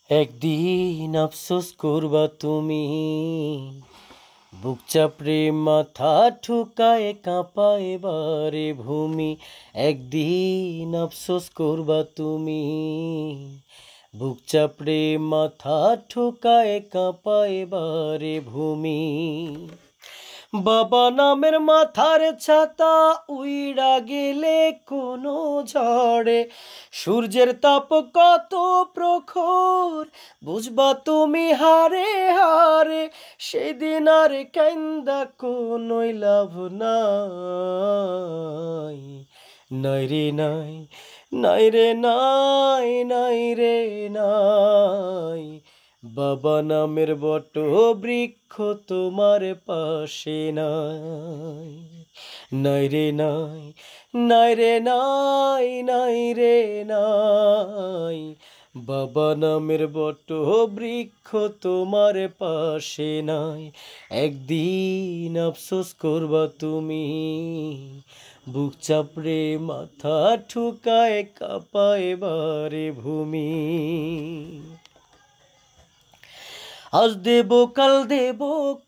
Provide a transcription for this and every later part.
একদিন আফসোস করবা তুমি, বুক চাপড়ে মাথা ঠুকায় কাঁপায় বারে ভূমি। একদিন আফসোস করবা তুমি, বুক চাপড়ে মাথা ঠুকায় কাঁপায় বারে ভূমি। বাবা নামের মাথার ছাতা উইড়া গেলে কোনো ঝড়ে, সূর্যের তাপ কত প্রখর বুঝবা তুমি হারে হারে। সেদিন আর কান্দা কোনোই লাভ নাই, নাই রে নাই, নাই রে নাই, নাই রে নাই। বাবা নামের বট বৃক্ষ তোমার পাশে নাই, নাই রে নাই, নাই রে নাই, নাই রে নাই। বাবা নামের বট বৃক্ষ তোমার পাশে নাই। একদিন আফসোস করবা তুমি, বুক চাপড়ে মাথা ঠুকায় কাঁপায় বারে ভূমি। আজ দেব কাল দেব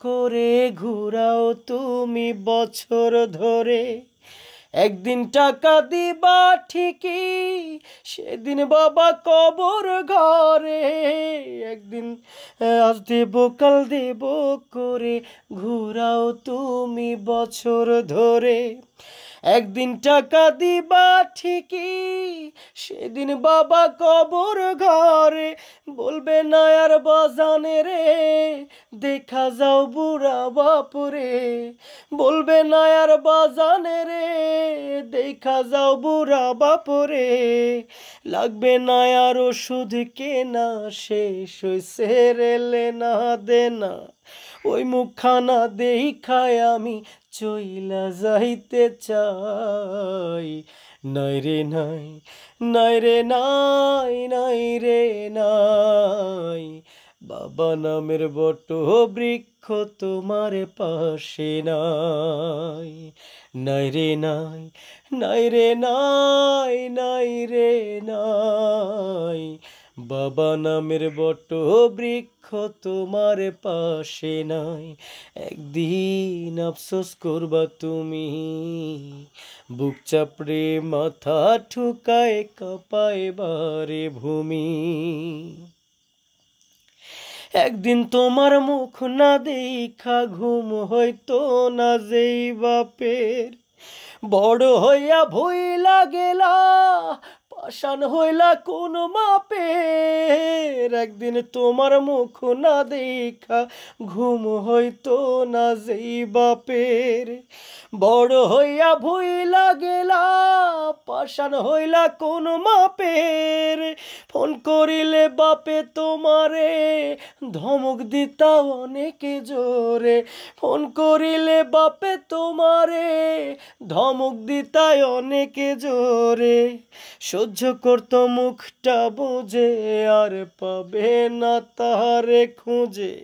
করে ঘুরাও তুমি বছর ধরে, একদিন টাকা দিবা ঠিকই সেদিন বাবা কবর ঘরে। একদিন আজ দেব কাল দেব করে ঘুরাও তুমি বছর ধরে, একদিন টাকা দিবা ঠিকই সেদিন বাবা কবর ঘরে। বলবে না আর বাজানে রে দেখা যাও বুড়া বাপুরে, বলবে না আর বাজানে রে দেখা যাও বুড়া বাপুরে। লাগবে না আর ওষুধ কেনা শেষ হইছে রেলে না দেনা, ওই মুখখানা দেখায় আমি চইলা যাইতে চাই। নাই রে নাই, নাই রে নাই, নাই রে নাই। বাবা নামের বট বৃক্ষ তোমার পাশে নাই, নাই রে নাই, নাই রে নাই, নাই রে নাই। বাবা নামের বট বৃক্ষ তোমার পাশে নাই। একদিন আফসোস করবা তুমি, বুক চাপড়ে মাথা ঠুকায় কাঁপায় বারে ভূমি। একদিন তোমার মুখ না দেখা ঘুম হইতো না যেই বাপের, বড় হইয়া ভইলা গেলা পাষাণ হইলা কোন মাপের। একদিন তোমার মুখ না দেখা ঘুম হইতো না যেই বাপের, বড় হইয়া ভইলা গেলা পাষাণ হইলা কোন মাপের। ফোন করিলে বাপে তোমারে ধমক দিতা অনেকে জোরে, ফোন করিলে বাপে তোমারে ধমক দিতাই অনেকে জোরে। সহ্য করত মুখটা বুঝে আর পাবে না তাহারে খুঁজে,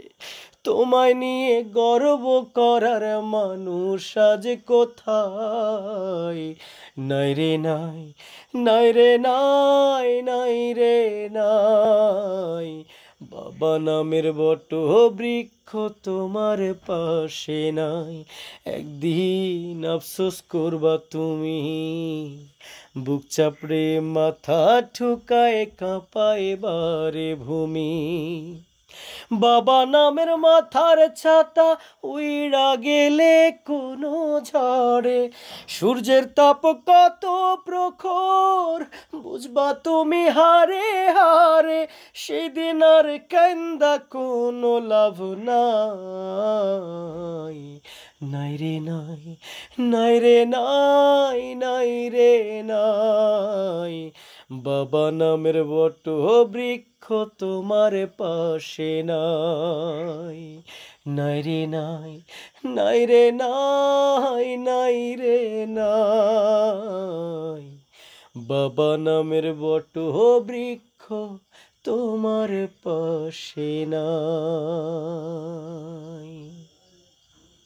তোমায় নিয়ে গর্ব করার মানুষ আজ কোথায়। নাই রে নাই, নাই রে নাই, নাই রে নাই। বাবা নামের বট বৃক্ষ তোমার পাশে নাই। একদিন আফসোস করবা তুমি, বুক চাপড়ে মাথা ঠুকায় কাঁপায় বারে ভূমি। বাবা নামের মাথার ছাতা উইড়া গেলে কোনো ঝড়ে, সূর্যের তাপ কত প্রখর বুঝবা তুমি হারে হারে। সেদিন আর কান্দা কোনো লাভ নাই, নাই রে নাই, নাই রে নাই, নাই রে নাই। বাবা নামের বট বৃক্ষ তোমার পাশে নাই, নাই রে নাই, নাই রে নাই, নাই রে নাই। বাবা নামের বট বৃক্ষ তোমার পাশে নাই।